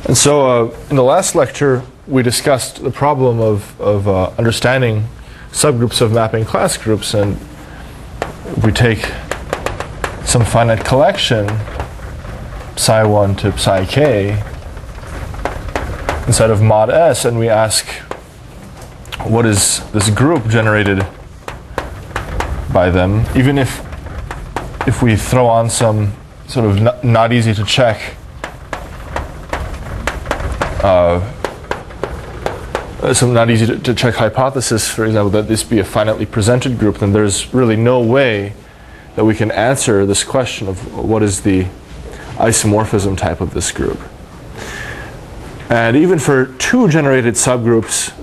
And so in the last lecture, we discussed the problem of understanding subgroups of mapping class groups. And if we take some finite collection, psi1 to psi k, inside of mod S, and we ask, what is this group generated by them? Even if we throw on some sort of not easy to check some not easy to check hypothesis, for example, that this be a finitely presented group, then there's really no way that we can answer this question of what is the isomorphism type of this group. And even for two generated subgroups,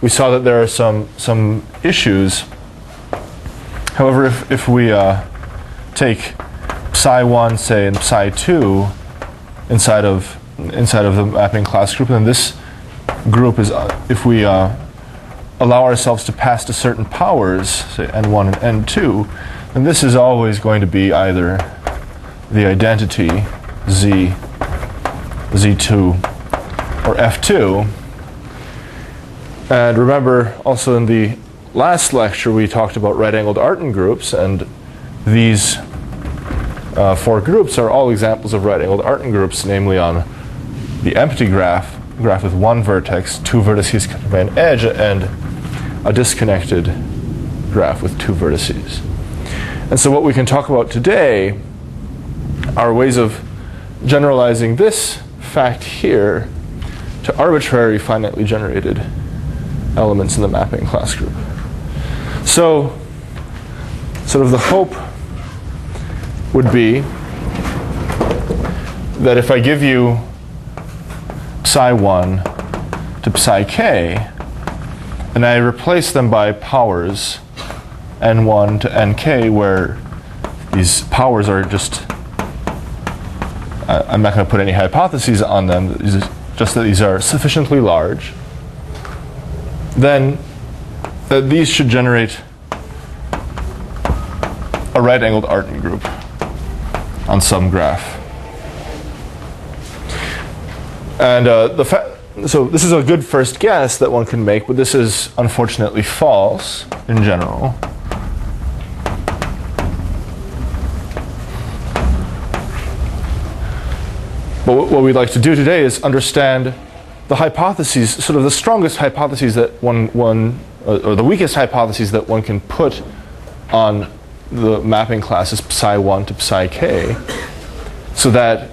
we saw that there are some issues. However, if we take psi1, say, and psi2 inside of the mapping class group, then this group is, if we allow ourselves to pass to certain powers, say n1 and n2, then this is always going to be either the identity z, z2, or f2. And remember, also in the last lecture, we talked about right-angled Artin groups, and these four groups are all examples of right-angled Artin groups, namely on the empty graph with one vertex, two vertices cut by an edge, and a disconnected graph with two vertices. And so what we can talk about today are ways of generalizing this fact here to arbitrary finitely generated elements in the mapping class group. So sort of the hope would be that if I give you psi1 to psi k, and I replace them by powers n1 to nk, where these powers are just, I'm not going to put any hypotheses on them, just that these are sufficiently large, then these should generate a right-angled Artin group on some graph. And so this is a good first guess that one can make, but this is unfortunately false in general. But what we'd like to do today is understand the hypotheses, sort of the strongest hypotheses that or the weakest hypotheses that one can put on the mapping classes psi1 to psi k, so that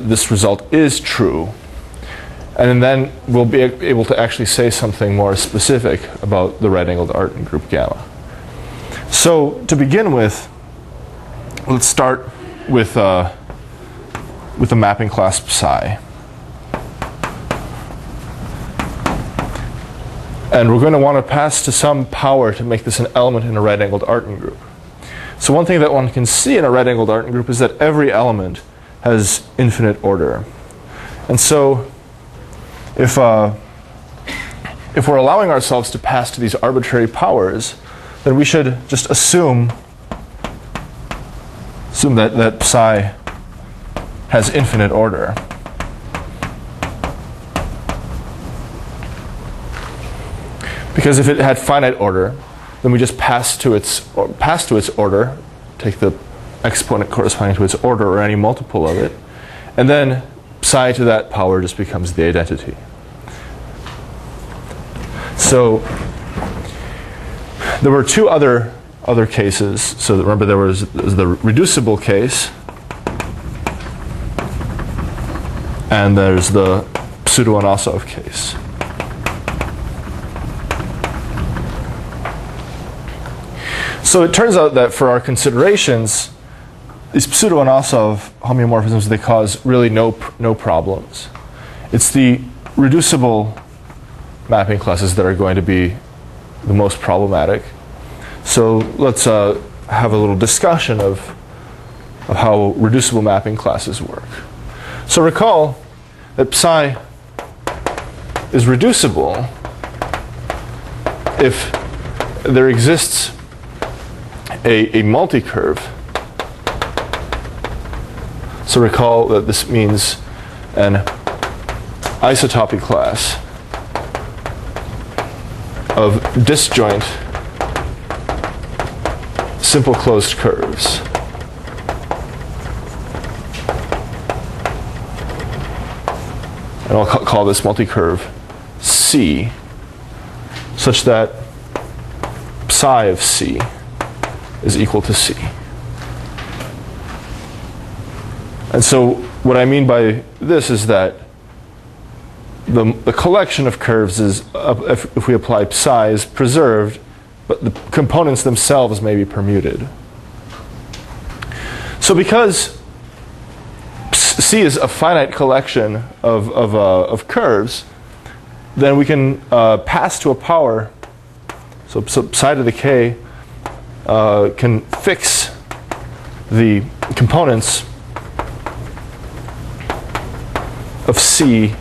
this result is true. And then we'll be able to actually say something more specific about the right-angled Artin group gamma. So to begin with, let's start with the mapping class psi. And we're going to want to pass to some power to make this an element in a right-angled Artin group. So one thing that one can see in a right-angled Artin group is that every element has infinite order. And so if we're allowing ourselves to pass to these arbitrary powers, then we should just assume that psi has infinite order. Because if it had finite order, then we just pass to its order, take the exponent corresponding to its order or any multiple of it, and then psi to that power just becomes the identity. So there were two other cases. So remember, there was the reducible case, and there's the pseudo-Anosov case. So it turns out that for our considerations, these pseudo-Anosov homeomorphisms, they cause really no problems. It's the reducible mapping classes that are going to be the most problematic. So let's have a little discussion of how reducible mapping classes work. So recall that psi is reducible if there exists a multi-curve. So recall that this means an isotopy class of disjoint simple closed curves. And I'll call this multicurve C, such that psi of C is equal to C. And so what I mean by this is that the collection of curves is, if we apply psi, is preserved, but the components themselves may be permuted. So because C is a finite collection of curves, then we can pass to a power. So psi to the k can fix the components of C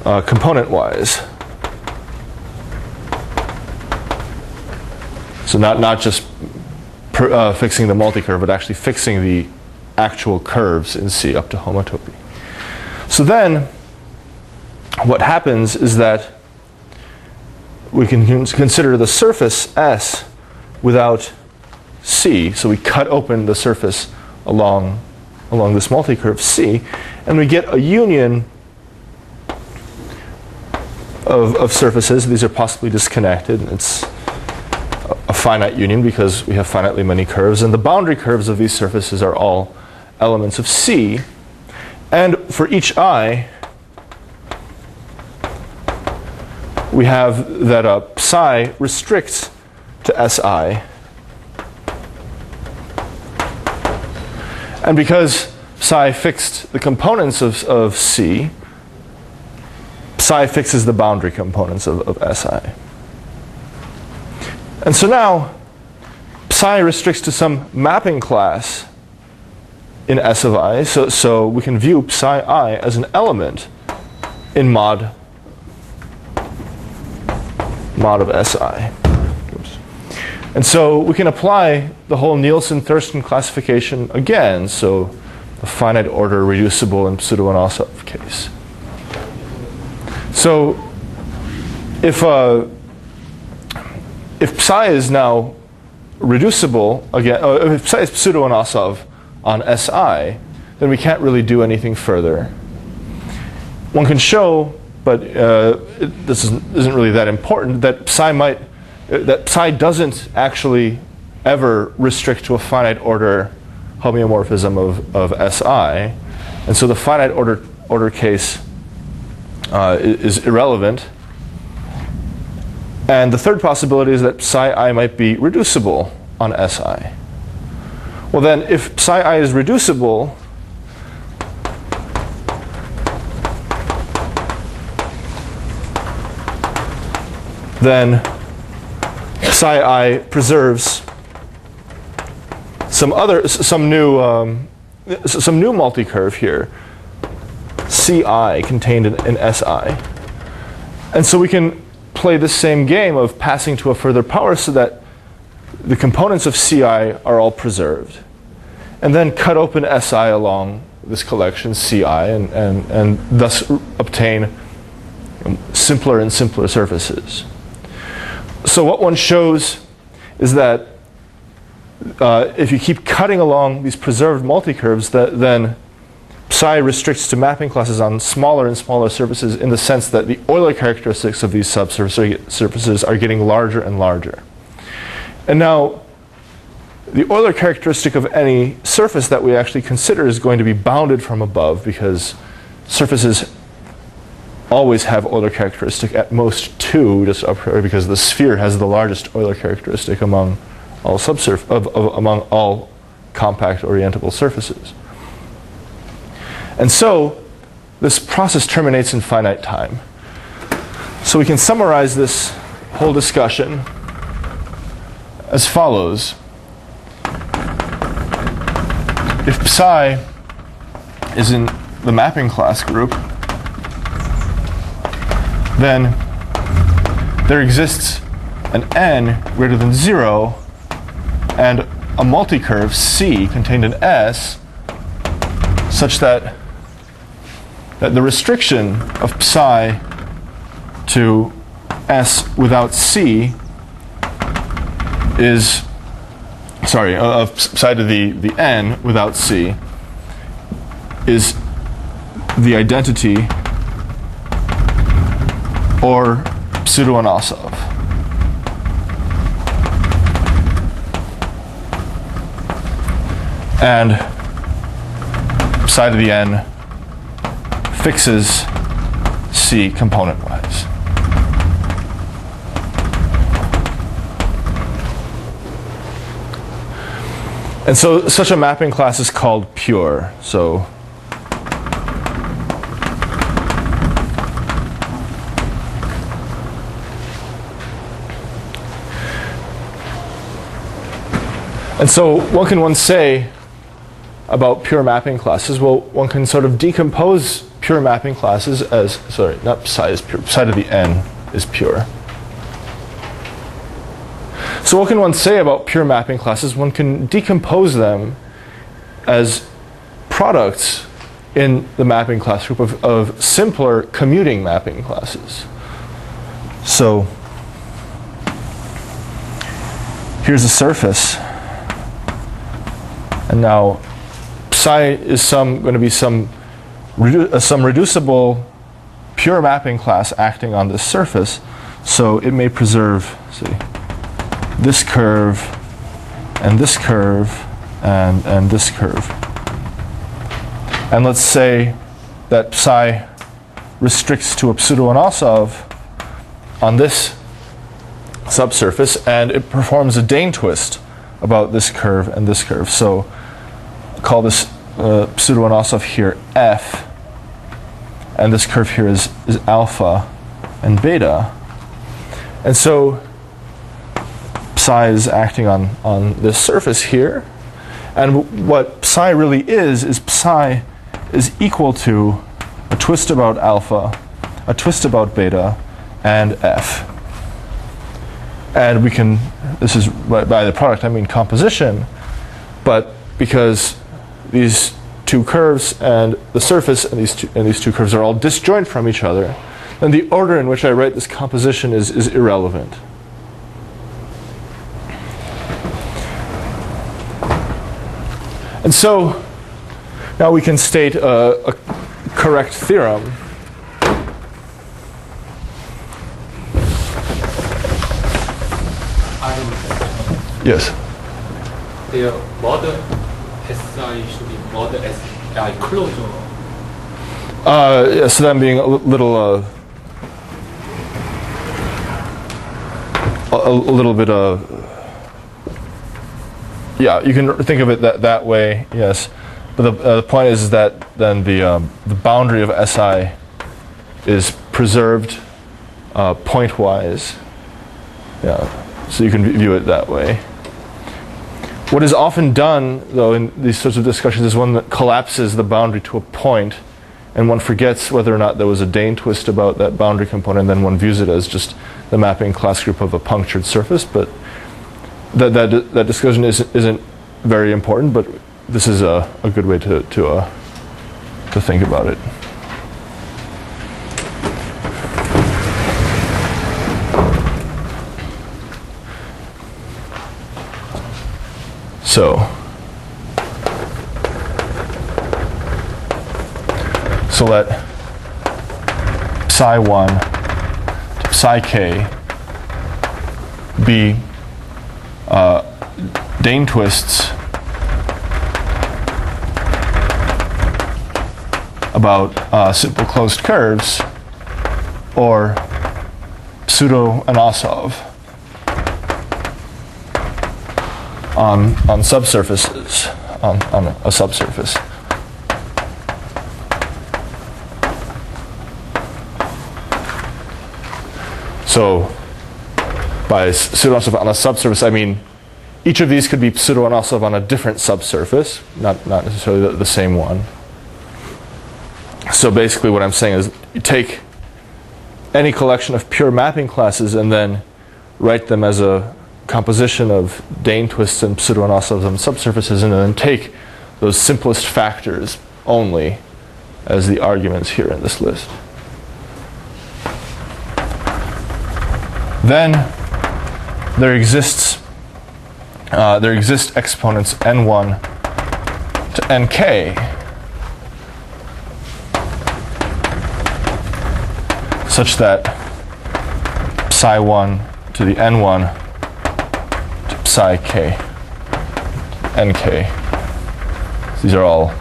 component-wise. So not just fixing the multicurve, but actually fixing the actual curves in C up to homotopy. So then what happens is that we can consider the surface S without C. So we cut open the surface along this multicurve C, and we get a union of surfaces. These are possibly disconnected. It's a finite union because we have finitely many curves, and the boundary curves of these surfaces are all elements of C. And for each I, we have that psi restricts to Si. And because psi fixed the components of C, psi fixes the boundary components of Si. And so now psi restricts to some mapping class in S of I, so we can view psi I as an element in mod of Si. Oops. And so we can apply the whole Nielsen-Thurston classification again, so the finite order, reducible, and pseudo-Anosov case. So if psi is now reducible again, if psi is pseudo-Anosov on Si, then we can't really do anything further. One can show, but this isn't really that important, that psi doesn't actually ever restrict to a finite order homeomorphism of Si, and so the finite order case is irrelevant. And the third possibility is that psi I might be reducible on Si. Well then, if psi I is reducible, then psi I preserves some new multicurve here, Ci contained in Si. And so we can play the same game of passing to a further power so that the components of Ci are all preserved. And then cut open Si along this collection Ci and thus obtain simpler and simpler surfaces. So what one shows is that if you keep cutting along these preserved multicurves, then psi restricts to mapping classes on smaller and smaller surfaces in the sense that the Euler characteristics of these subsurfaces are getting larger and larger. And now, the Euler characteristic of any surface that we actually consider is going to be bounded from above, because surfaces always have Euler characteristic at most 2, just up here, because the sphere has the largest Euler characteristic among all among all compact orientable surfaces. And so this process terminates in finite time. So we can summarize this whole discussion as follows. If psi is in the mapping class group, then there exists an n greater than 0 and a multicurve C contained in S such that that the restriction of psi to S without C is, sorry, of psi to the n without C is the identity or pseudo-Anosov. And psi to the n fixes C component-wise. And so such a mapping class is called pure. So and so what can one say about pure mapping classes? Well, one can sort of decompose pure mapping classes as, sorry, not psi is pure, psi to the n is pure. So what can one say about pure mapping classes? One can decompose them as products in the mapping class group of simpler commuting mapping classes. So here's a surface, and now psi is going to be some reducible pure mapping class acting on this surface, so it may preserve, see, this curve and this curve and this curve. And let's say that psi restricts to a pseudo-Anosov on this subsurface, and it performs a Dane twist about this curve and this curve. So I'll call this pseudo-Anosov here F, and this curve here is alpha and beta. And so psi is acting on this surface here, and what psi really is psi is equal to a twist about alpha, a twist about beta, and F. And we can, this is by the product I mean composition, but because these two curves and the surface and these two curves are all disjoint from each other, then the order in which I write this composition is irrelevant. And so now we can state a correct theorem. Yes. The mod SI should be mod SI closure. Yeah, so that being a little bit yeah, you can think of it that way, yes. But the point is that then the boundary of SI is preserved pointwise. Yeah, so you can view it that way. What is often done, though, in these sorts of discussions is one that collapses the boundary to a point, and one forgets whether or not there was a Dane twist about that boundary component, and then one views it as just the mapping class group of a punctured surface. But that discussion isn't very important, but this is a good way to think about it. So let psi 1 to psi k be Dane twists about simple closed curves, or pseudo-Anosov on subsurfaces, on a subsurface. So by pseudo-Anosov on a subsurface, I mean each of these could be pseudo-Anosov on a different subsurface, not necessarily the same one. So basically what I'm saying is you take any collection of pure mapping classes and then write them as a composition of Dane twists and pseudo-Anosovs on subsurfaces, and then take those simplest factors only as the arguments here in this list. Then there exist exponents n1 to nk such that psi1 to the n1 to psi k nk. These are all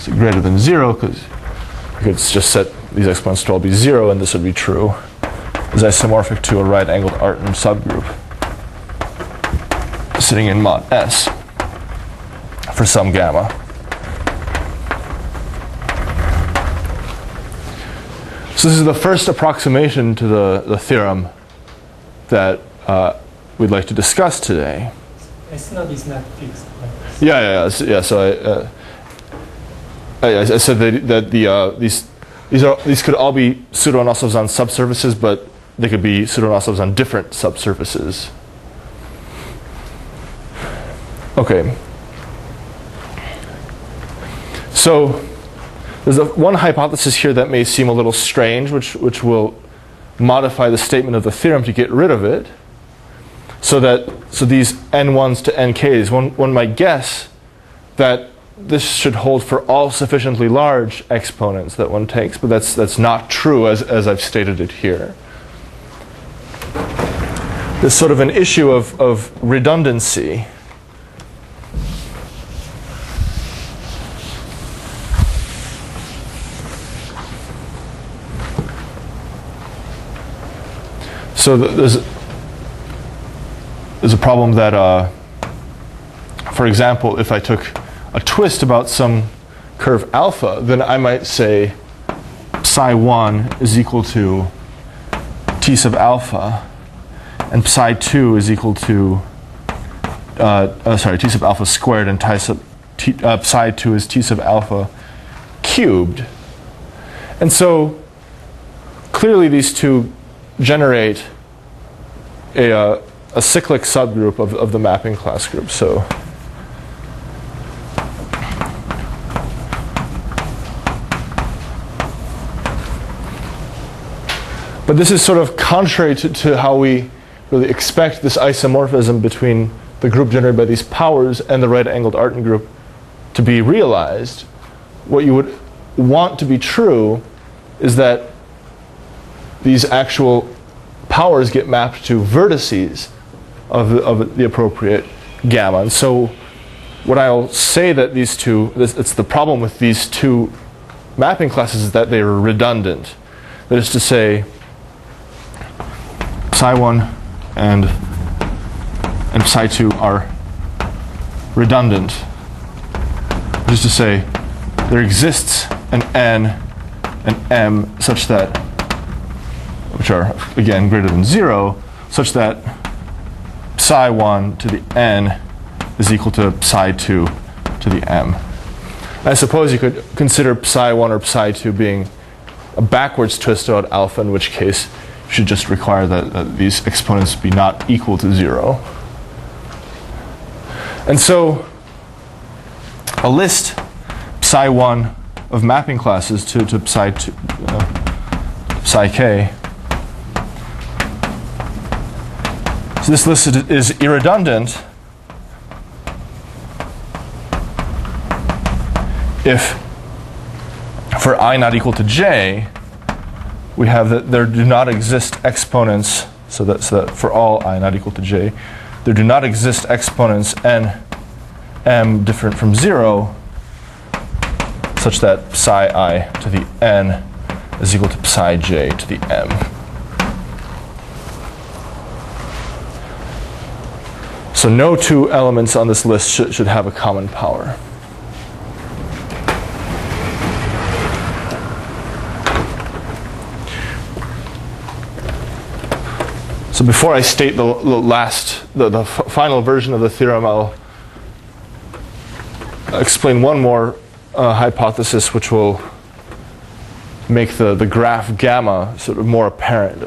greater than 0 because you could just set these exponents to all be 0 and this would be true. Is isomorphic to a right-angled Artin subgroup sitting in mod S for some gamma. So this is the first approximation to the theorem that we'd like to discuss today. S0 is not fixed. Yeah. So I said that these could all be pseudo-anosovs on subsurfaces, but they could be pseudo-anosovs on different subsurfaces. Okay. So there's one hypothesis here that may seem a little strange, which will modify the statement of the theorem to get rid of it. So these n1s to nks, one might guess that this should hold for all sufficiently large exponents that one takes, but that's not true as I've stated it here. There's sort of an issue of redundancy. So there's a problem that, for example, if I took a twist about some curve alpha, then I might say psi1 is equal to t sub alpha, and psi2 is equal to t sub alpha squared, and psi2 is t sub alpha cubed. And so clearly these two generate a cyclic subgroup of the mapping class group. So but this is sort of contrary to how we really expect this isomorphism between the group generated by these powers and the right-angled Artin group to be realized. What you would want to be true is that these actual powers get mapped to vertices of the appropriate gamma. And so what I'll say that it's the problem with these two mapping classes is that they are redundant. That is to say, psi1 and psi2 are redundant. That is to say, there exists an n and m such that, which are again greater than 0, such that psi1 to the n is equal to psi2 to the m. I suppose you could consider psi1 or psi2 being a backwards twist about alpha, in which case you should just require that these exponents be not equal to 0. And so a list psi1 of mapping classes to psi2, psi k. So this list is irredundant if for I not equal to j, we have that there do not exist exponents, so that for all I not equal to j, there do not exist exponents n m different from 0 such that psi I to the n is equal to psi j to the m. So no two elements on this list should have a common power. So before I state the final version of the theorem, I'll explain one more hypothesis which will make the graph gamma sort of more apparent.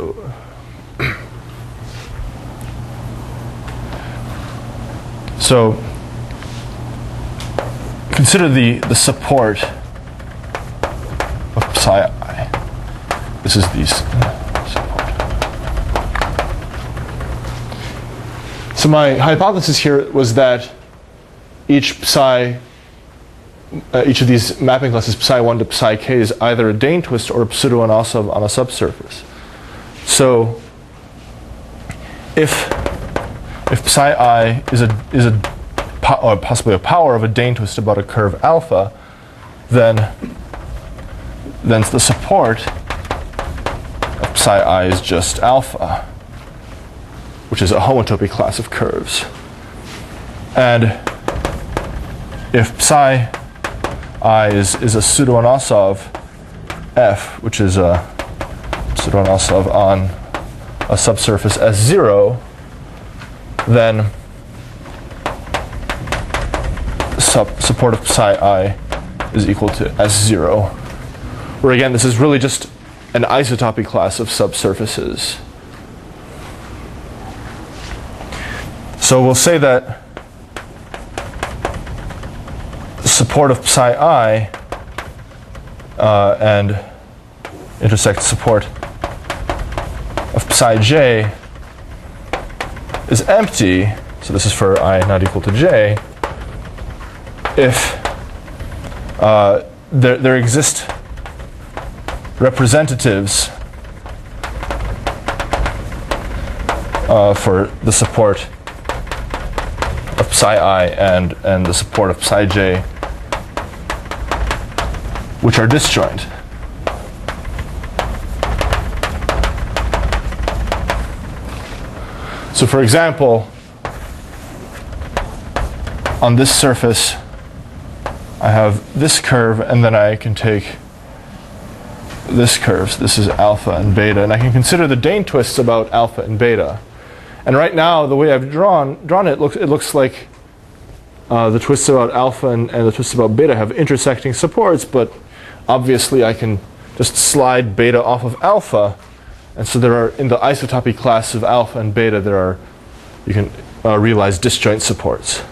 So consider the support psi I. This is the support. So my hypothesis here was that each of these mapping classes, psi1 to psi k, is either a Dane twist or a pseudo-Anosov on a subsurface. So if psi I is or possibly a power of a Dane twist about a curve alpha, then the support of psi I is just alpha, which is a homotopy class of curves. And if psi I is a pseudo-Anosov f, which is a pseudo-Anosov on a subsurface S0, then support of psi I is equal to S0, where again this is really just an isotopy class of subsurfaces. So we'll say that support of psi I and intersect support of psi j is empty, so this is for I not equal to j, if there exist representatives for the support of psi I and the support of psi j, which are disjoint. So for example, on this surface I have this curve, and then I can take this curve. So this is alpha and beta, and I can consider the Dane twists about alpha and beta. And right now, the way I've drawn it, it looks like the twists about alpha and the twists about beta have intersecting supports, but obviously I can just slide beta off of alpha, and so there are, in the isotopy class of alpha and beta, you can realize disjoint supports.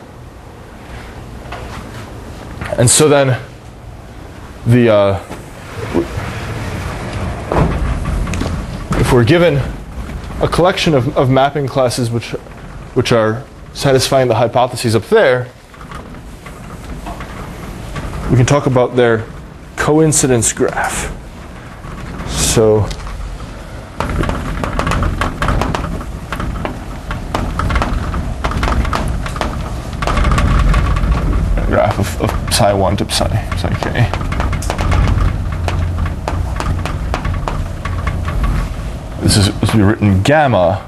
And so then if we're given a collection of mapping classes which are satisfying the hypotheses up there, we can talk about their coincidence graph. So graph of psi 1 to psi k. This is supposed to be written gamma,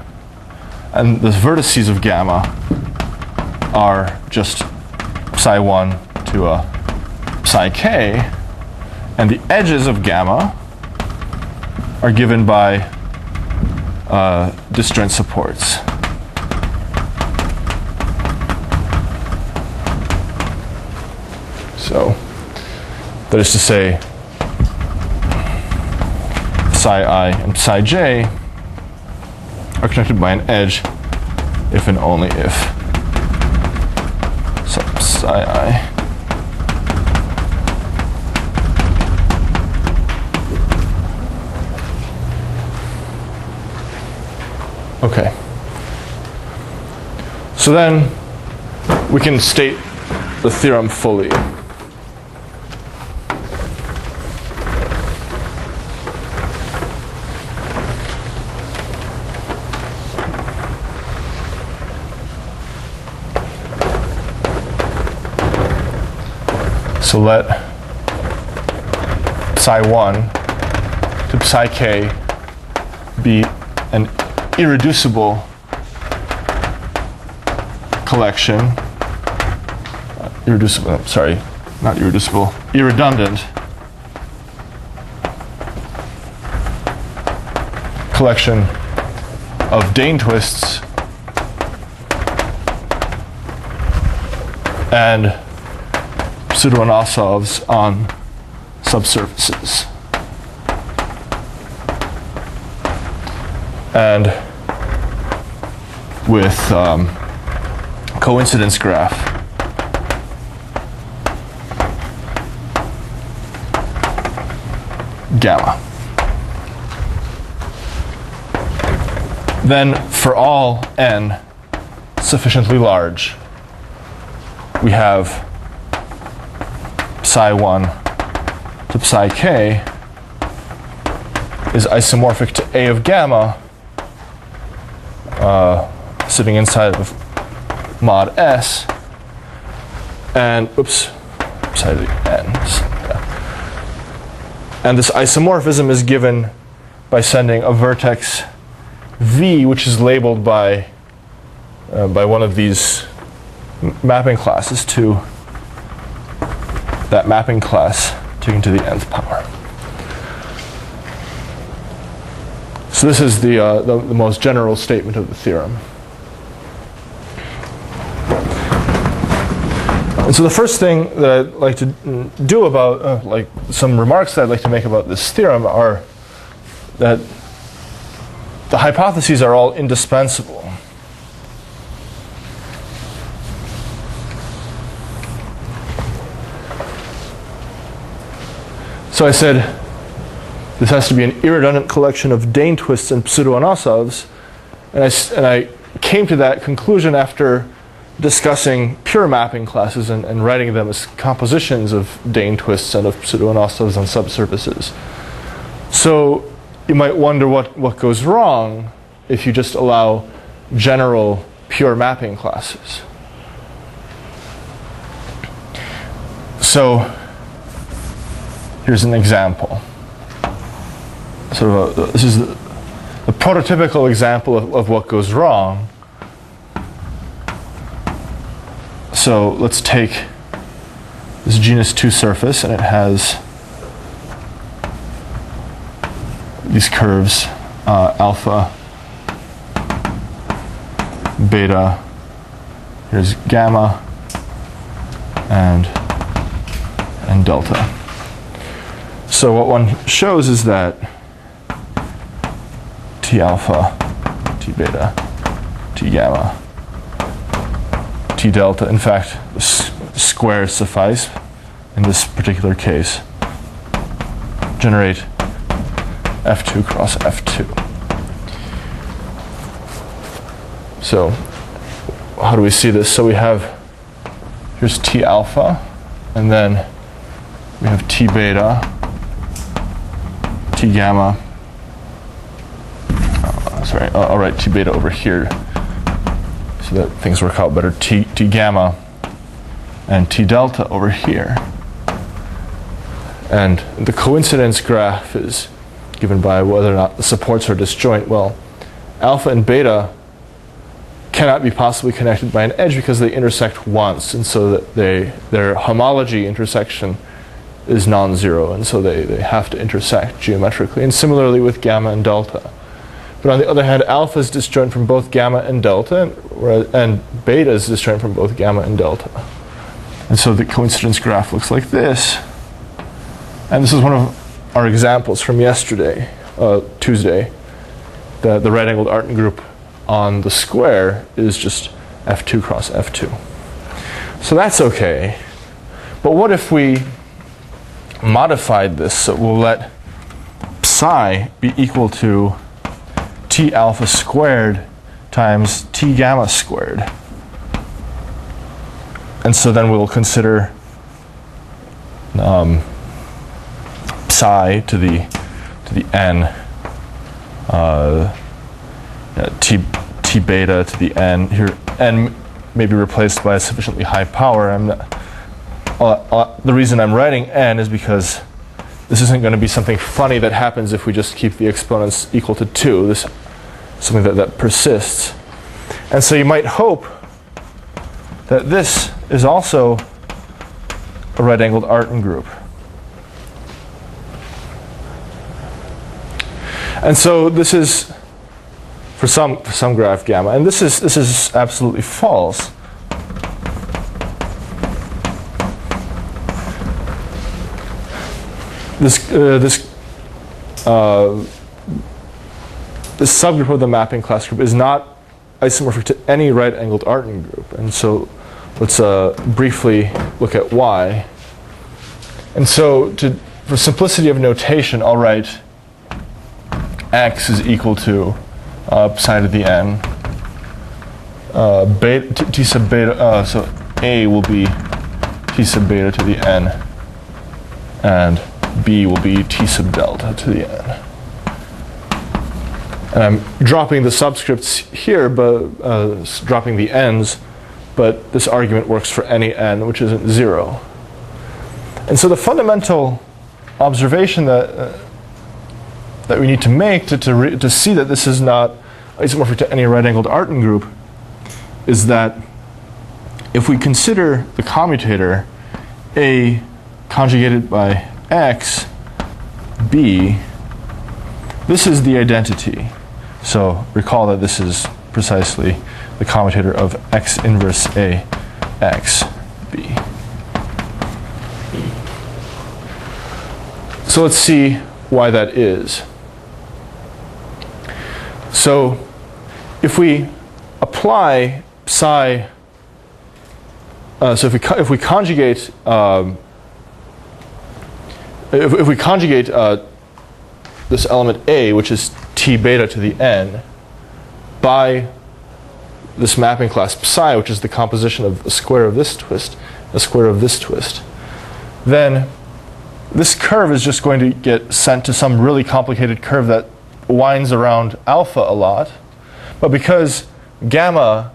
and the vertices of gamma are just psi 1 to psi k, and the edges of gamma are given by disjoint supports. So that is to say, psi I and psi j are connected by an edge if and only if sub psi I okay. So then we can state the theorem fully. So let psi 1 to psi k be an irreducible collection, irredundant collection of Dane twists and pseudo-Anosovs on subsurfaces. And with coincidence graph, gamma. Then for all n sufficiently large, we have psi1 to psi k is isomorphic to A of gamma sitting inside of mod S, and inside the n. Yeah. And this isomorphism is given by sending a vertex V, which is labeled by one of these mapping classes, to that mapping class taken to the nth power. So this is the most general statement of the theorem. And so the first thing that I'd like to do about, like some remarks that I'd like to make about this theorem are that the hypotheses are all indispensable. So I said this has to be an irredundant collection of Dane twists and pseudo-Anosovs, and I came to that conclusion after discussing pure mapping classes and writing them as compositions of Dane twists and of pseudo-Anosovs on subsurfaces. So you might wonder what goes wrong if you just allow general pure mapping classes. So here's an example. This is the prototypical example of what goes wrong. So let's take this genus 2 surface, and it has these curves, alpha, beta, here's gamma, and delta. So what one shows is that T alpha, T beta, T gamma, T delta, in fact, squares suffice in this particular case, generate F2 cross F2. So how do we see this? So we have, here's T alpha, and then we have T beta, T gamma. I'll write T beta over here so that things work out better. T gamma and T delta over here. And the coincidence graph is given by whether or not the supports are disjoint. Well, alpha and beta cannot be possibly connected by an edge because they intersect once, and so that their homology intersection is non-zero, and so they have to intersect geometrically. And similarly with gamma and delta. But on the other hand, alpha is disjoint from both gamma and delta, and beta is disjoint from both gamma and delta. And so the coincidence graph looks like this. And this is one of our examples from yesterday, Tuesday. The right-angled Artin group on the square is just F2 cross F2. So that's okay. But what if we modified this so we'll let psi be equal to T alpha squared times T gamma squared? And so then we'll consider psi to the n, t beta to the n. Here n may be replaced by a sufficiently high power. The reason I'm writing n is because this isn't going to be something funny that happens if we just keep the exponents equal to 2. This is something that persists. And so you might hope that this is also a right-angled Artin group. And so this is for some graph gamma, and this is absolutely false. This subgroup of the mapping class group is not isomorphic to any right-angled Artin group, and so let's briefly look at why. And so to for simplicity of notation, I'll write x is equal to psi to the n. T sub beta, so A will be T sub beta to the n, and B will be T sub delta to the n. And I'm dropping the subscripts here, but dropping the n's, but this argument works for any n which isn't 0. And so the fundamental observation that we need to make to see that this is not isomorphic to any right-angled Artin group is that if we consider the commutator A conjugated by x, B, this is the identity. So recall that this is precisely the commutator of x inverse A, x, B. So let's see why that is. So if we apply psi, so if we conjugate this element A, which is T beta to the n, by this mapping class psi, which is the composition of the square of this twist, the square of this twist, then this curve is just going to get sent to some really complicated curve that winds around alpha a lot. But because gamma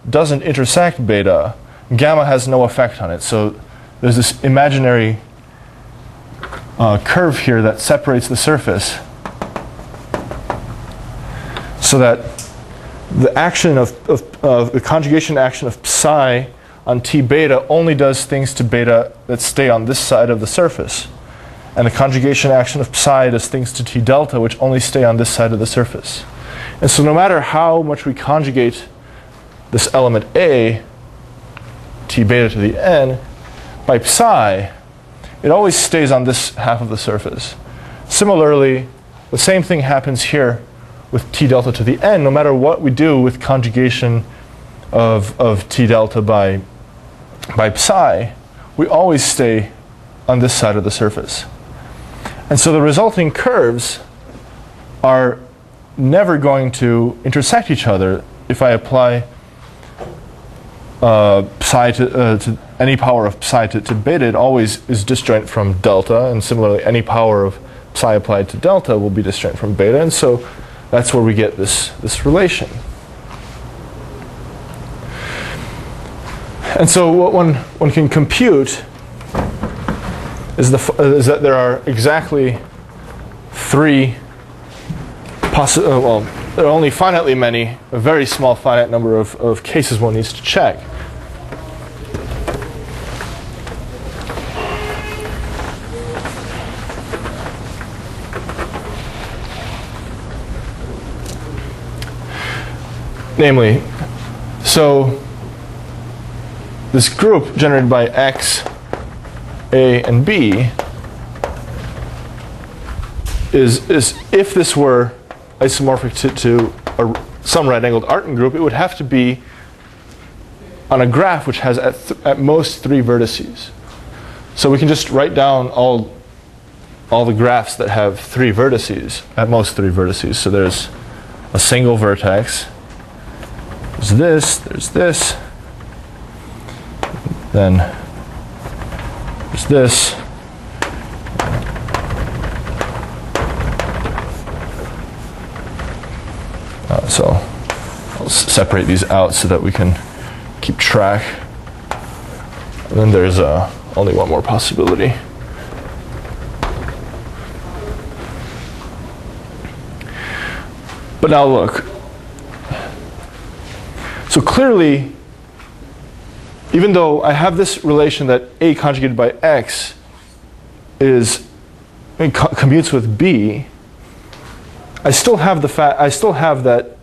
doesn't intersect beta, gamma has no effect on it. So there's this imaginary curve here that separates the surface, so that the action of the conjugation action of psi on T beta only does things to beta that stay on this side of the surface. And the conjugation action of psi does things to T delta, which only stay on this side of the surface. And so no matter how much we conjugate this element A, T beta to the n, by psi, it always stays on this half of the surface. Similarly, the same thing happens here with T delta to the n. No matter what we do with conjugation of T delta by psi, we always stay on this side of the surface. And so the resulting curves are never going to intersect each other if I apply psi to any power of psi to beta. It always is disjoint from delta, and similarly any power of psi applied to delta will be disjoint from beta, and so that's where we get this relation. And so what one can compute is that there are exactly three well, there are only finitely many, a very small finite number of cases one needs to check. Namely, so this group generated by x, A, and B is if this were isomorphic to some right-angled Artin group, it would have to be on a graph which has at most 3 vertices. So we can just write down all the graphs that have 3 vertices, at most 3 vertices. So there's a single vertex, there's this, then there's this, so I'll separate these out so that we can keep track. And then there's only one more possibility. But now look. So clearly, even though I have this relation that A conjugated by X commutes with B, I still have that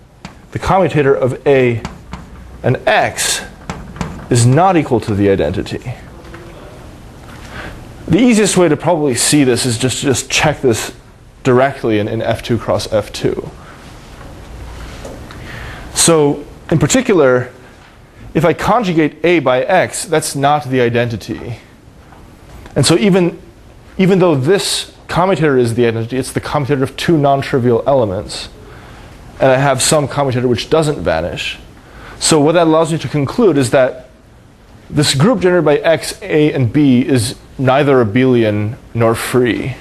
the commutator of A and X is not equal to the identity. The easiest way to probably see this is just check this directly in F2 cross F2. So in particular, if I conjugate A by X, that's not the identity. And so even even though this commutator is the identity, it's the commutator of two non-trivial elements. And I have some commutator which doesn't vanish. So what that allows me to conclude is that this group generated by X, A, and B is neither abelian nor free.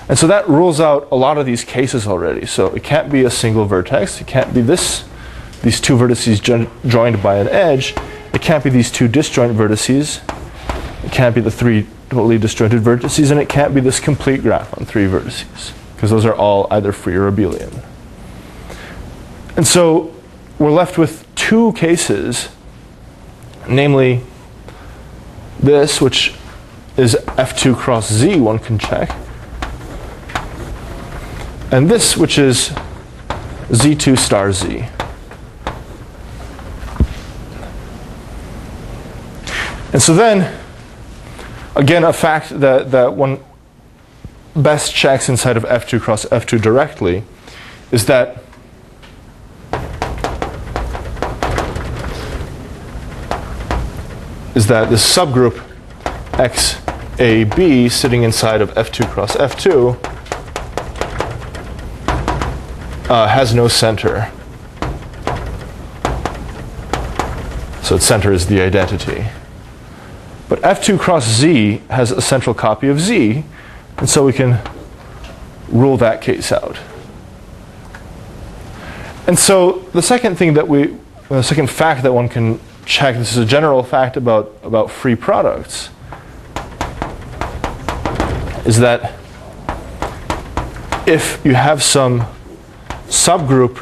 And so that rules out a lot of these cases already. So it can't be a single vertex. It can't be these two vertices joined by an edge. It can't be these two disjoint vertices. It can't be the three totally disjointed vertices. And it can't be this complete graph on three vertices, because those are all either free or abelian. And so we're left with two cases, namely this, which is F2 cross Z, one can check, and this, which is Z2 star Z. And so then, again, a fact that one best checks inside of F2 cross F2 directly is that this subgroup XAB sitting inside of F2 cross F2 has no center. So its center is the identity. But F2 cross Z has a central copy of Z, and so we can rule that case out. And so the second thing the second fact that one can check, this is a general fact about free products, is that if you have some subgroup,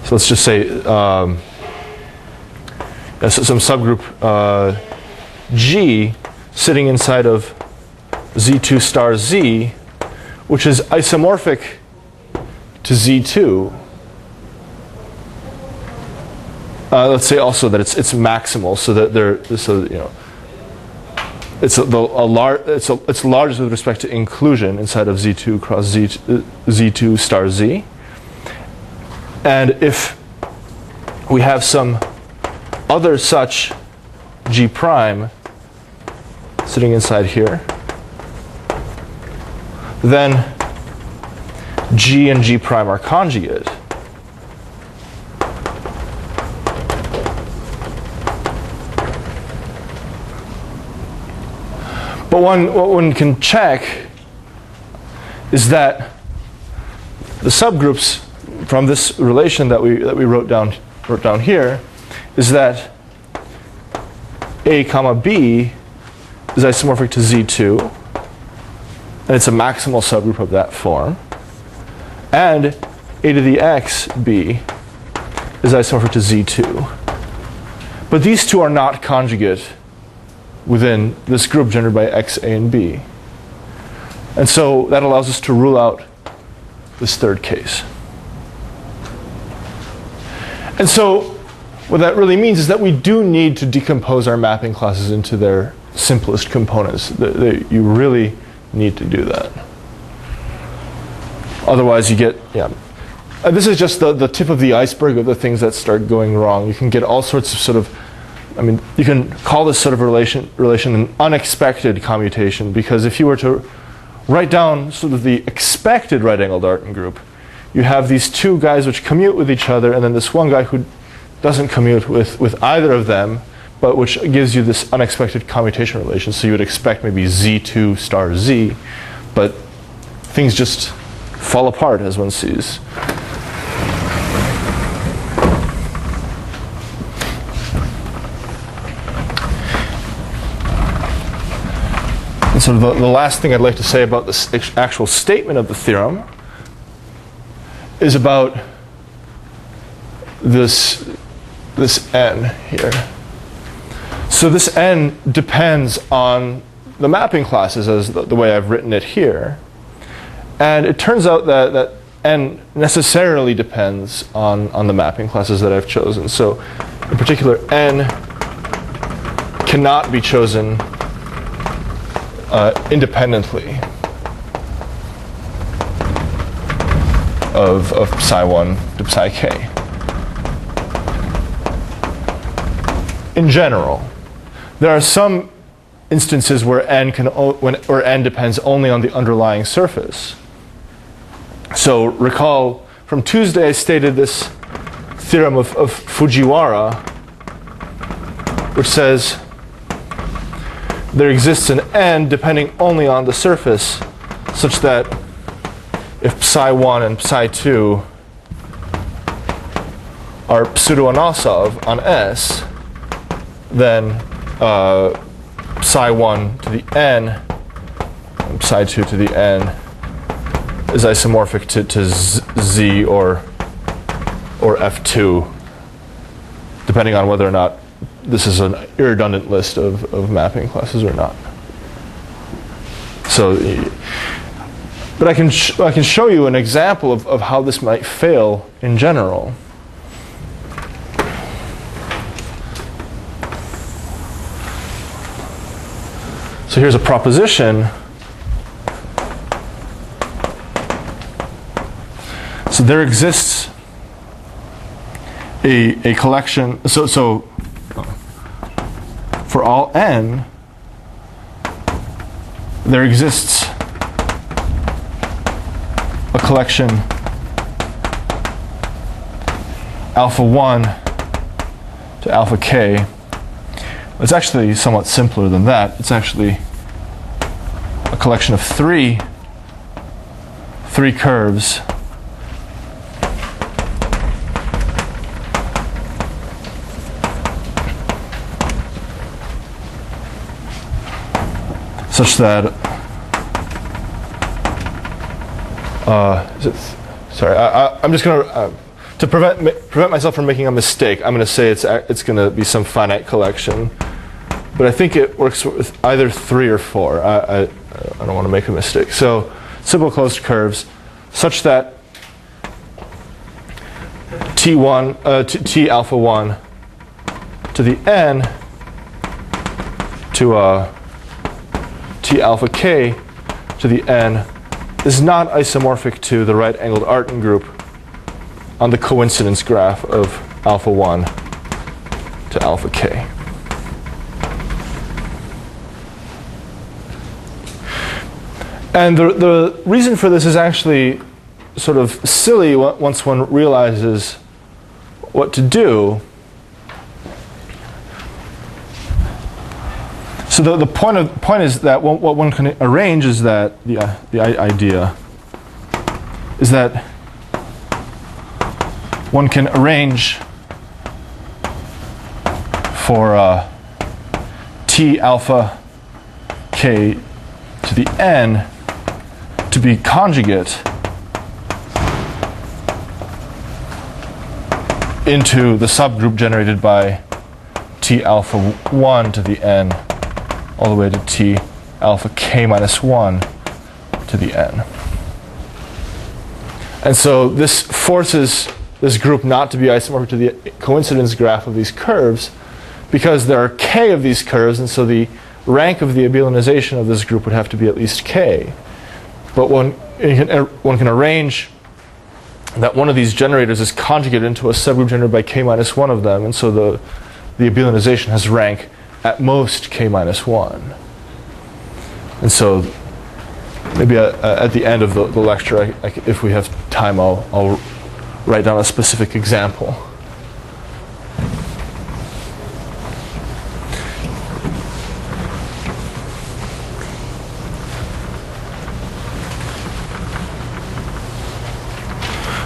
so let's just say some subgroup G sitting inside of Z2 star Z, which is isomorphic to Z2. Let's say also that it's maximal, so that it's largest with respect to inclusion inside of Z2 cross Z2 star Z. And if we have some other such G prime sitting inside here, then G and G prime are conjugate. But what one can check is that the subgroups from this relation that we wrote down here is that A comma B is isomorphic to Z2, and it's a maximal subgroup of that form. And A to the X B is isomorphic to Z2. But these two are not conjugate within this group generated by X, A, and B. And so that allows us to rule out this third case. And so what that really means is that we do need to decompose our mapping classes into their simplest components. You really need to do that. Otherwise you get, this is just the tip of the iceberg of the things that start going wrong. You can get all sorts of you can call this sort of relation an unexpected commutation, because if you were to write down sort of the expected right-angled Artin group, you have these two guys which commute with each other, and then this one guy who doesn't commute with either of them, but which gives you this unexpected commutation relation. So you would expect maybe Z2 star Z, but things just fall apart as one sees. And so the last thing I'd like to say about this actual statement of the theorem is about this n here. So this n depends on the mapping classes as the way I've written it here. And it turns out that n necessarily depends on the mapping classes that I've chosen. So in particular, n cannot be chosen independently of psi 1 to psi k. In general. there are some instances where n depends only on the underlying surface. So recall from Tuesday I stated this theorem of Fujiwara, which says there exists an n depending only on the surface, such that if psi1 and psi2 are pseudo-Anosov on S, then psi1 to the n and psi2 to the n is isomorphic to Z or F2, depending on whether or not this is an irredundant list of mapping classes or not. So, but I can show you an example of how this might fail in general. So here's a proposition. So there exists a collection. So for all n, there exists a collection alpha 1 to alpha k. It's actually somewhat simpler than that. It's actually a collection of three curves such that I'm just going to prevent myself from making a mistake. I'm going to say it's going to be some finite collection, but I think it works with either 3 or 4. I don't want to make a mistake. So simple closed curves such that T alpha 1 to the n to T alpha k to the n is not isomorphic to the right-angled Artin group on the coincidence graph of alpha 1 to alpha k. And the reason for this is actually sort of silly once one realizes what to do. So the point is that what one can arrange is that the idea is that one can arrange for T alpha k to the n to be conjugate into the subgroup generated by T alpha 1 to the n all the way to T alpha k minus 1 to the n. And so this forces this group not to be isomorphic to the coincidence graph of these curves because there are k of these curves, and so the rank of the abelianization of this group would have to be at least k. But one can arrange that one of these generators is conjugated into a subgroup generated by k minus 1 of them, and so the abelianization has rank at most k minus 1. And so maybe at the end of the lecture, if we have time, I'll write down a specific example.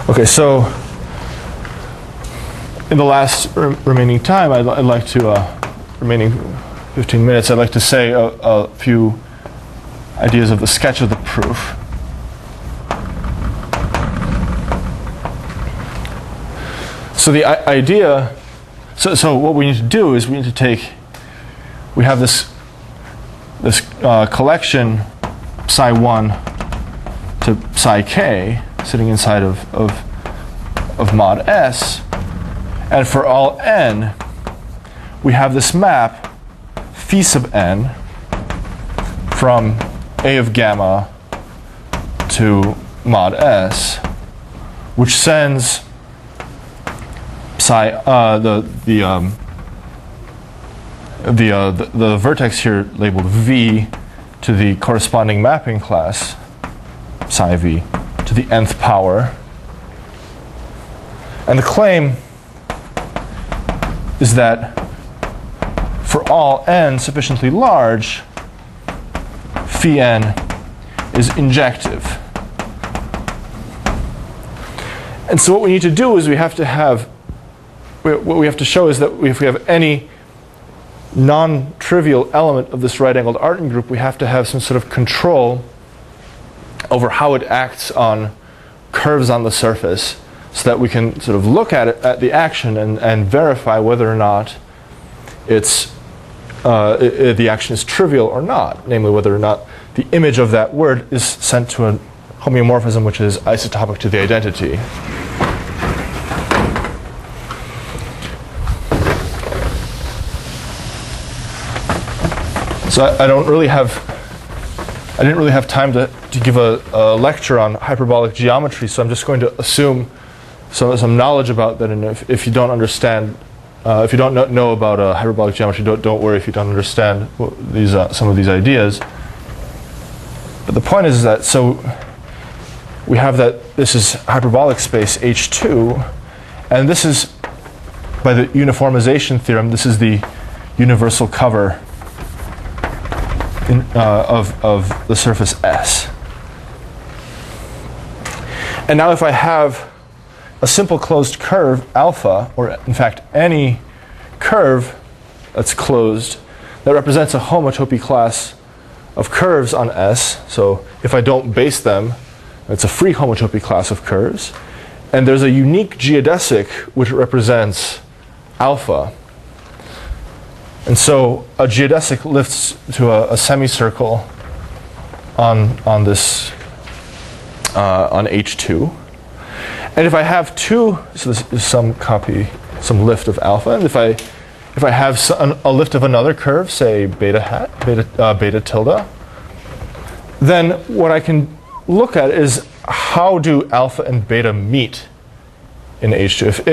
Okay, so in the last remaining time, I'd like to, remaining 15 minutes, I'd like to say a few ideas of the sketch of the proof. So the idea, so what we need to do is we need to take, we have this collection psi 1 to psi k sitting inside of mod S, and for all n we have this map phi sub n from A of gamma to mod S, which sends psi the vertex here labeled V to the corresponding mapping class, psi V, to the nth power. And the claim is that for all n sufficiently large, phi n is injective. And so what we need to do is what we have to show is that if we have any non-trivial element of this right-angled Artin group, we have to have some sort of control over how it acts on curves on the surface, so that we can sort of look at it, at the action, and verify whether or not the action is trivial or not, namely whether or not the image of that word is sent to a homeomorphism which is isotopic to the identity. So I didn't really have time to give a lecture on hyperbolic geometry, so I'm just going to assume some knowledge about that. And if you don't understand, if you don't know about hyperbolic geometry, don't worry if you don't understand some of these ideas. But the point is that, so we have that this is hyperbolic space H2, and this is, by the uniformization theorem, this is the universal cover of the surface S. And now if I have a simple closed curve alpha, or in fact any curve that's closed that represents a homotopy class of curves on S, so if I don't base them, it's a free homotopy class of curves, and there's a unique geodesic which represents alpha. And so a geodesic lifts to a semicircle on this on H2. And if I have two, so this is some lift of alpha, and if I have a lift of another curve, say beta tilde, then what I can look at is how do alpha and beta meet in H2.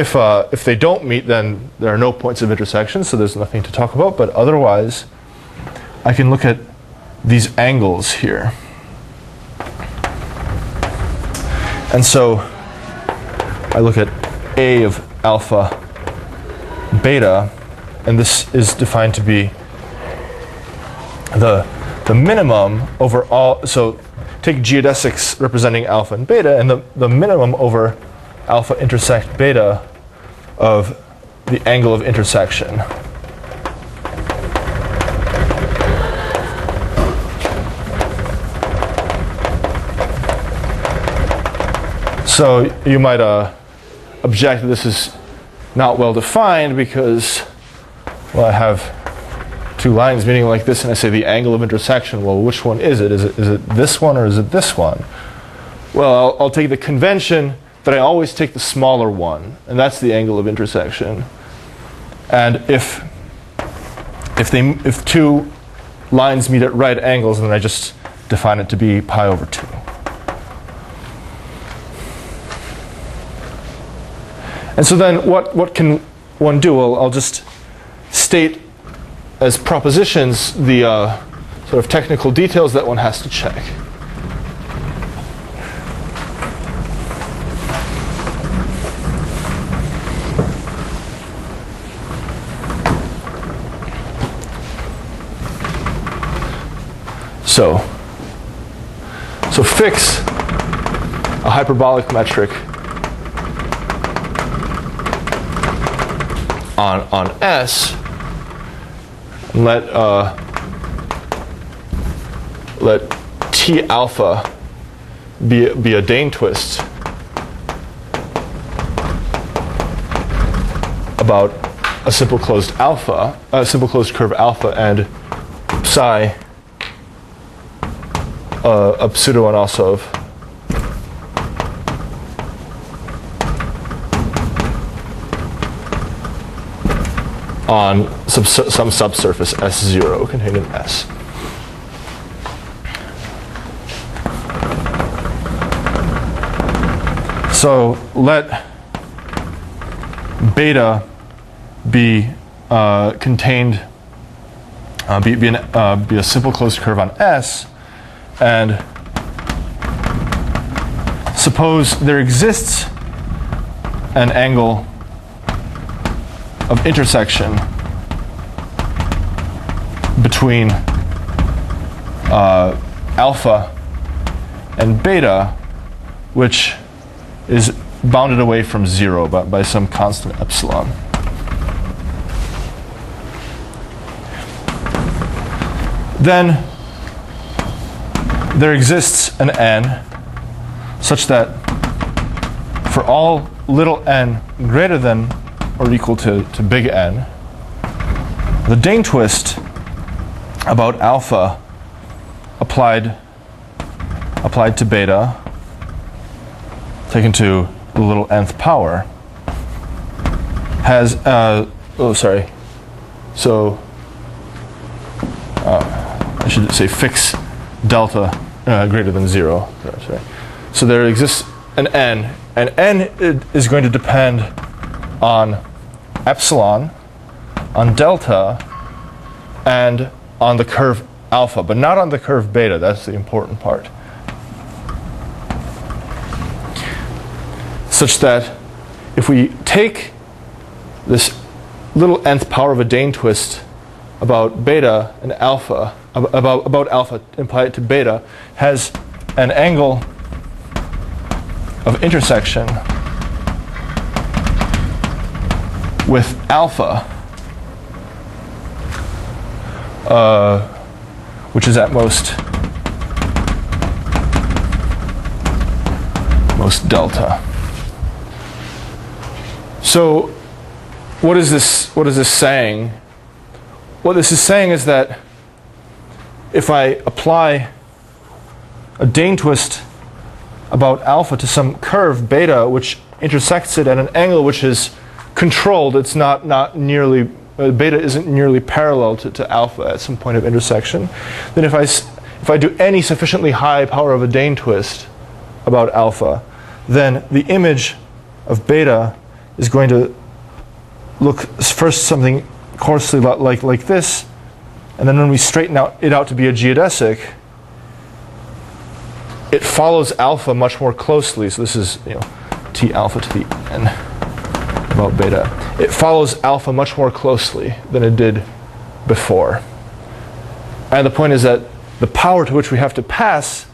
If they don't meet, then there are no points of intersection, so there's nothing to talk about. But otherwise, I can look at these angles here. And so I look at A of alpha beta, and this is defined to be the minimum over all. So take geodesics representing alpha and beta, and the minimum over alpha intersect beta of the angle of intersection. So you might object that this is not well defined because, well, I have two lines meeting like this, and I say the angle of intersection. Well, which one is it? Is it this one or is it this one? Well, I'll take the convention that I always take the smaller one, and that's the angle of intersection. And if two lines meet at right angles, then I just define it to be pi over 2. And so then what can one do? Well, I'll just state as propositions the sort of technical details that one has to check. So fix a hyperbolic metric on S, and let T alpha be a Dane twist about a simple closed curve alpha, and psi a pseudo and also of on some subsurface S0 contained in S. So let beta be contained be a simple closed curve on S, and suppose there exists an angle of intersection between alpha and beta, which is bounded away from 0 by some constant epsilon. Then there exists an n such that for all little n greater than or equal to big N, the Dane twist about alpha applied to beta taken to the little nth power has I should say fix delta greater than 0. Sorry. So there exists an n, and n is going to depend on epsilon, on delta, and on the curve alpha, but not on the curve beta. That's the important part. Such that if we take this little nth power of a Dane twist about beta and alpha, about alpha, apply it to beta, has an angle of intersection with alpha, which is at most delta. So what is this saying? What this is saying is that if I apply a Dane twist about alpha to some curve beta which intersects it at an angle which is controlled, it's not nearly, beta isn't nearly parallel to alpha at some point of intersection, then if I do any sufficiently high power of a Dane twist about alpha, then the image of beta is going to look first something coarsely like this, and then when we straighten it out to be a geodesic, it follows alpha much more closely. So this is T alpha to the n about beta. It follows alpha much more closely than it did before. And the point is that the power to which we have to pass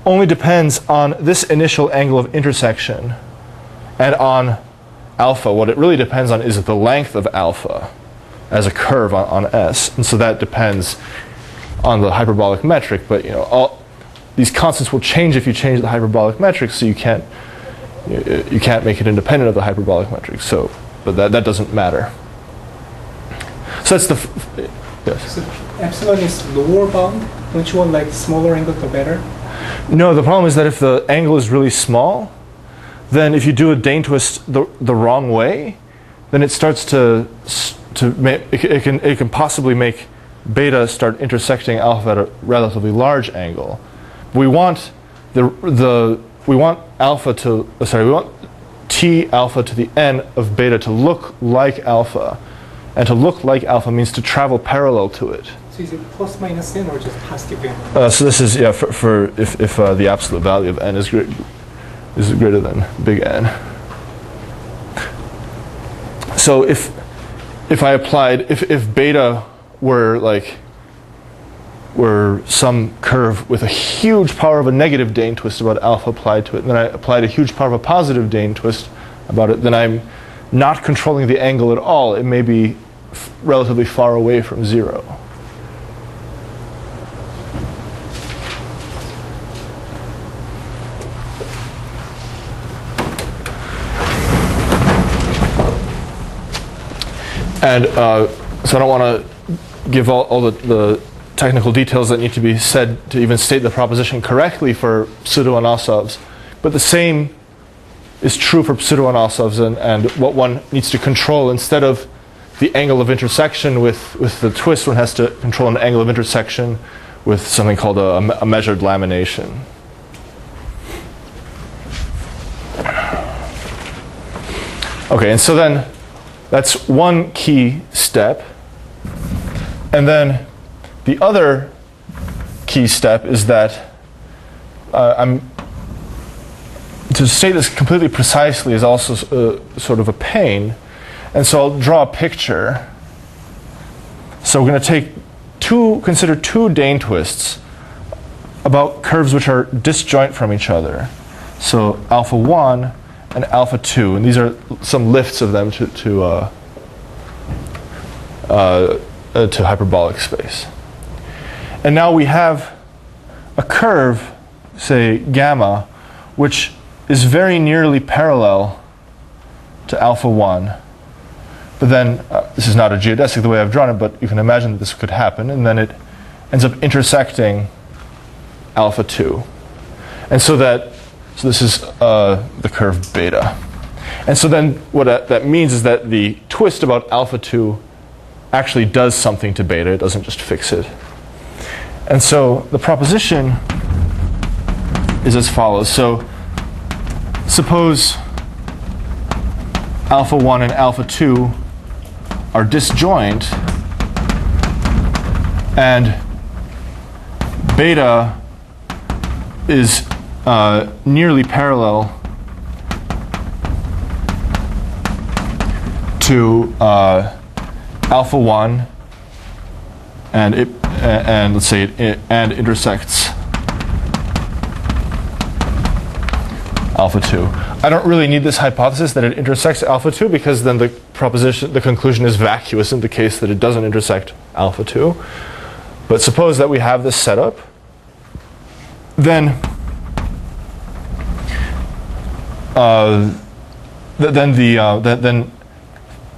only depends on this initial angle of intersection and on alpha. What it really depends on is the length of alpha as a curve on S. And so that depends on the hyperbolic metric, but all these constants will change if you change the hyperbolic metric, so you can't make it independent of the hyperbolic metric. So, but that doesn't matter. So that's the yes. So epsilon is lower bound. Don't you want like smaller angle the better? No, the problem is that if the angle is really small, then if you do a Dane twist the wrong way, then it starts it can possibly make beta start intersecting alpha at a relatively large angle. We want we want T alpha to the n of beta to look like alpha, and to look like alpha means to travel parallel to it. So is it plus minus n or just positive n? So this is for if the absolute value of n is greater than big N. So if beta were some curve with a huge power of a negative Dane twist about alpha applied to it, and then I applied a huge power of a positive Dane twist about it, then I'm not controlling the angle at all. It may be relatively far away from 0. And so I don't want to give all the technical details that need to be said to even state the proposition correctly for pseudo-Anosovs, but the same is true for pseudo-Anosovs, and what one needs to control, instead of the angle of intersection with the twist, one has to control an angle of intersection with something called a measured lamination. Okay, and so then that's one key step. And then the other key step is that to state this completely precisely is also sort of a pain. And so I'll draw a picture. So we're going to consider two Dane twists about curves which are disjoint from each other. So alpha 1 and alpha 2, and these are some lifts of them to hyperbolic space. And now we have a curve, say gamma, which is very nearly parallel to alpha 1. But then, this is not a geodesic the way I've drawn it, but you can imagine that this could happen, and then it ends up intersecting alpha 2. And so this is the curve beta. And so then what that means is that the twist about alpha 2 actually does something to beta, it doesn't just fix it. And so the proposition is as follows. So suppose alpha 1 and alpha 2 are disjoint, and beta is nearly parallel to alpha 1, and let's say it intersects alpha 2. I don't really need this hypothesis that it intersects alpha 2, because then the conclusion is vacuous in the case that it doesn't intersect alpha 2. But suppose that we have this setup, then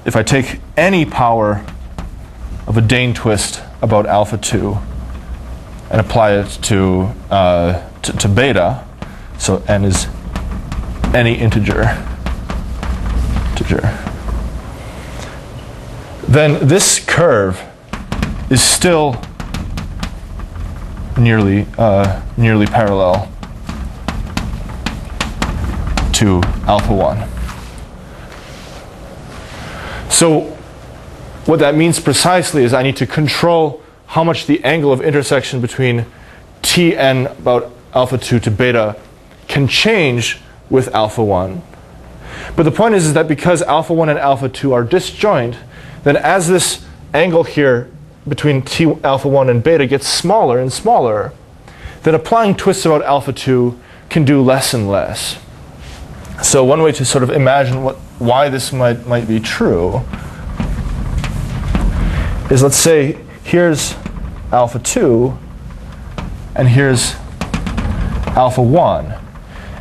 if I take any power of a Dane twist about alpha 2 and apply it to beta, so n is any integer, then this curve is still nearly parallel to alpha 1. So what that means precisely is I need to control how much the angle of intersection between Tn about alpha 2 to beta can change with alpha 1. But the point is that because alpha 1 and alpha 2 are disjoint, then as this angle here between T alpha 1 and beta gets smaller and smaller, then applying twists about alpha 2 can do less and less. So one way to sort of imagine why this might be true is, let's say here's alpha 2 and here's alpha 1.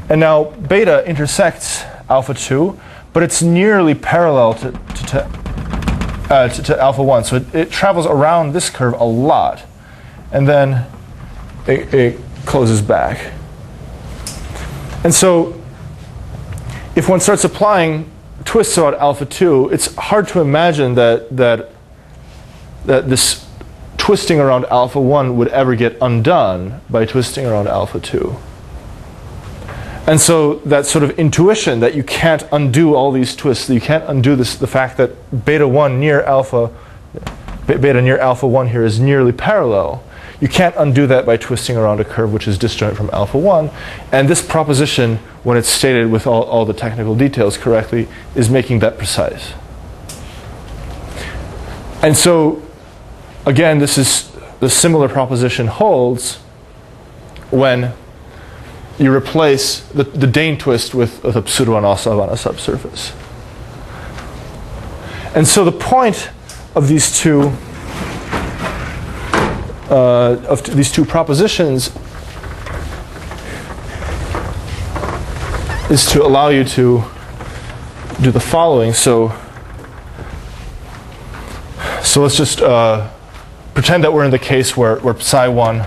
And now beta intersects alpha 2, but it's nearly parallel to alpha 1. So it travels around this curve a lot, and then it closes back. And so if one starts applying twists about alpha 2, it's hard to imagine that this twisting around alpha 1 would ever get undone by twisting around alpha 2. And so that sort of intuition that you can't undo all these twists, that you can't undo the fact that beta near alpha 1 here is nearly parallel, you can't undo that by twisting around a curve which is disjoint from alpha 1. And this proposition, when it's stated with all the technical details correctly, is making that precise. And so, again, the similar proposition holds when you replace the Dane twist with a pseudo-anosov on a subsurface. And so the point of these two propositions is to allow you to do the following. So let's just pretend that we're in the case where psi 1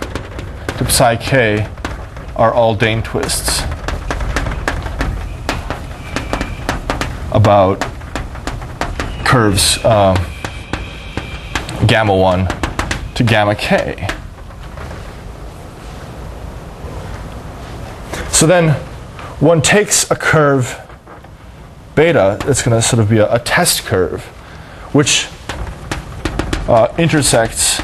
to psi k are all Dane twists about curves gamma 1 to gamma k. So then one takes a curve beta, it's going to sort of be a test curve, which intersects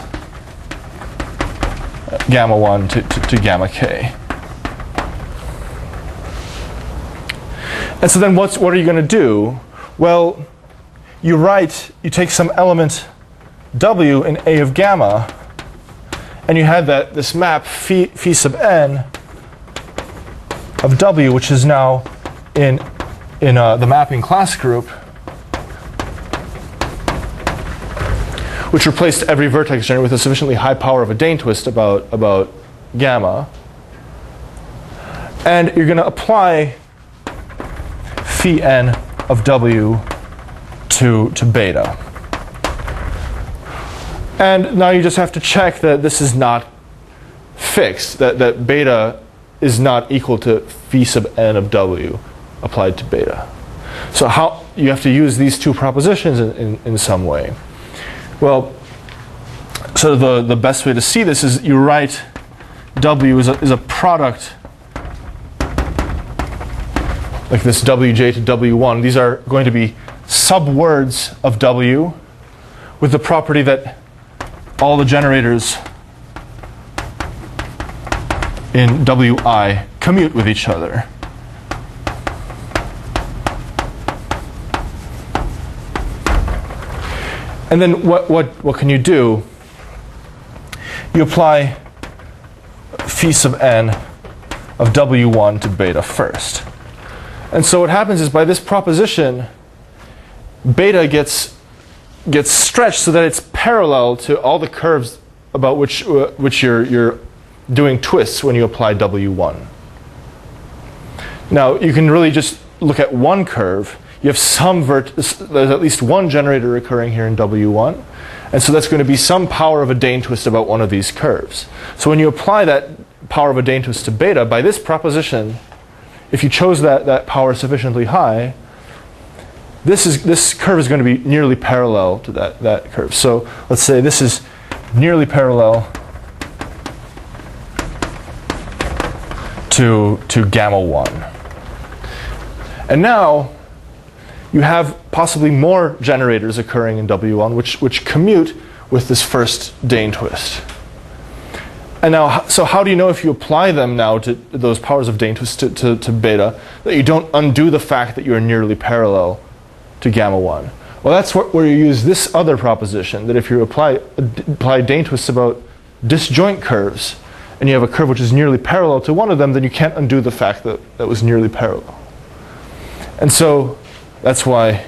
gamma 1 to gamma k. And so then what are you going to do? Well, you take some element w in A of gamma, and you had this map phi sub n of w, which is now in the mapping class group, which replaced every vertex generator with a sufficiently high power of a Dane twist about gamma. And you're going to apply phi n of w to beta. And now you just have to check that this is not fixed, that beta is not equal to phi sub n of w applied to beta. So how you have to use these two propositions in some way. Well, so the best way to see this is you write w is a product like this wj to w1. These are going to be subwords of w with the property that all the generators in wi commute with each other. And then what can you do? You apply phi sub n of w1 to beta first. And so what happens is by this proposition, beta gets stretched so that it's parallel to all the curves about which you're doing twists when you apply w1. Now you can really just look at one curve. You have there's at least one generator occurring here in w1, and so that's going to be some power of a Dane twist about one of these curves. So when you apply that power of a Dane twist to beta, by this proposition, if you chose that power sufficiently high, this curve is going to be nearly parallel to that curve. So let's say this is nearly parallel to gamma 1. And now you have possibly more generators occurring in W1 which commute with this first Dane twist. And now, so how do you know if you apply them now to those powers of Dane twist to beta that you don't undo the fact that you're nearly parallel to gamma 1? Well, that's where you use this other proposition, that if you apply Dane twists about disjoint curves and you have a curve which is nearly parallel to one of them, then you can't undo the fact that that was nearly parallel. And so that's why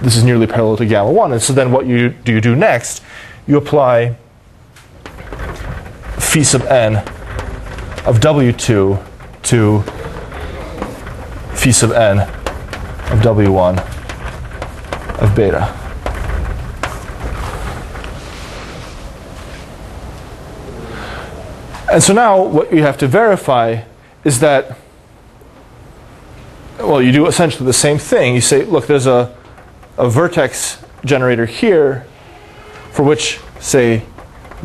this is nearly parallel to gamma 1. And so then what do you do next? You apply phi sub n of w2 to phi sub n of w1 of beta. And so now what you have to verify is that, well, you do essentially the same thing. You say, look, there's a vertex generator here for which, say,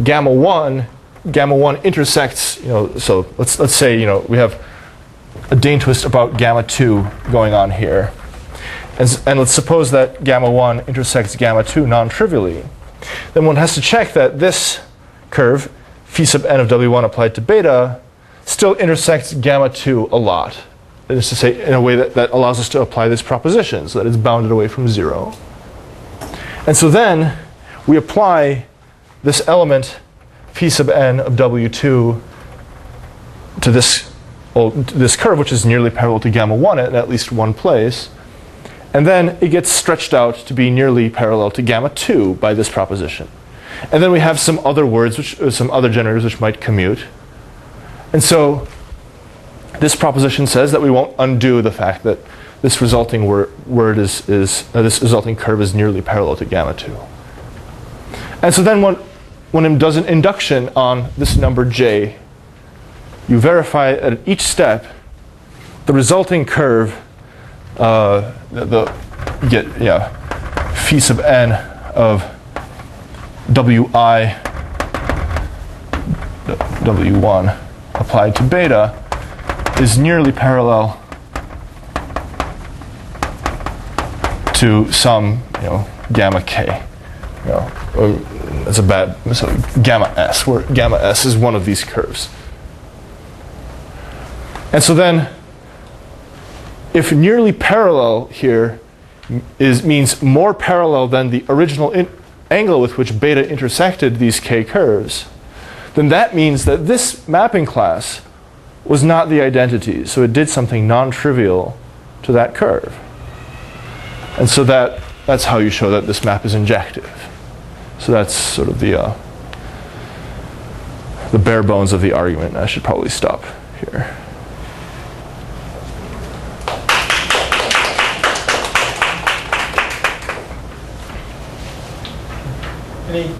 gamma 1 intersects, so let's say, we have a Dane twist about gamma 2 going on here. And let's suppose that gamma 1 intersects gamma 2 non-trivially. Then one has to check that this curve, phi sub n of w1 applied to beta, still intersects gamma 2 a lot. That is to say, in a way that allows us to apply this proposition, so that it's bounded away from 0. And so then we apply this element phi sub n of w2 to this curve, which is nearly parallel to gamma 1 in at least one place. And then it gets stretched out to be nearly parallel to gamma 2 by this proposition. And then we have some other words, some other generators which might commute. And so this proposition says that we won't undo the fact that this resulting this resulting curve is nearly parallel to gamma 2. And so then when it does an induction on this number j, you verify at each step the resulting curve. You get phi sub n of wi w1 applied to beta is nearly parallel to some gamma k. that's a bad, so gamma S, where gamma S is one of these curves. And so then, if nearly parallel here means more parallel than the original angle with which beta intersected these k curves, then that means that this mapping class was not the identity. So it did something non-trivial to that curve. And so that's how you show that this map is injective. So that's sort of the bare bones of the argument. I should probably stop here. Any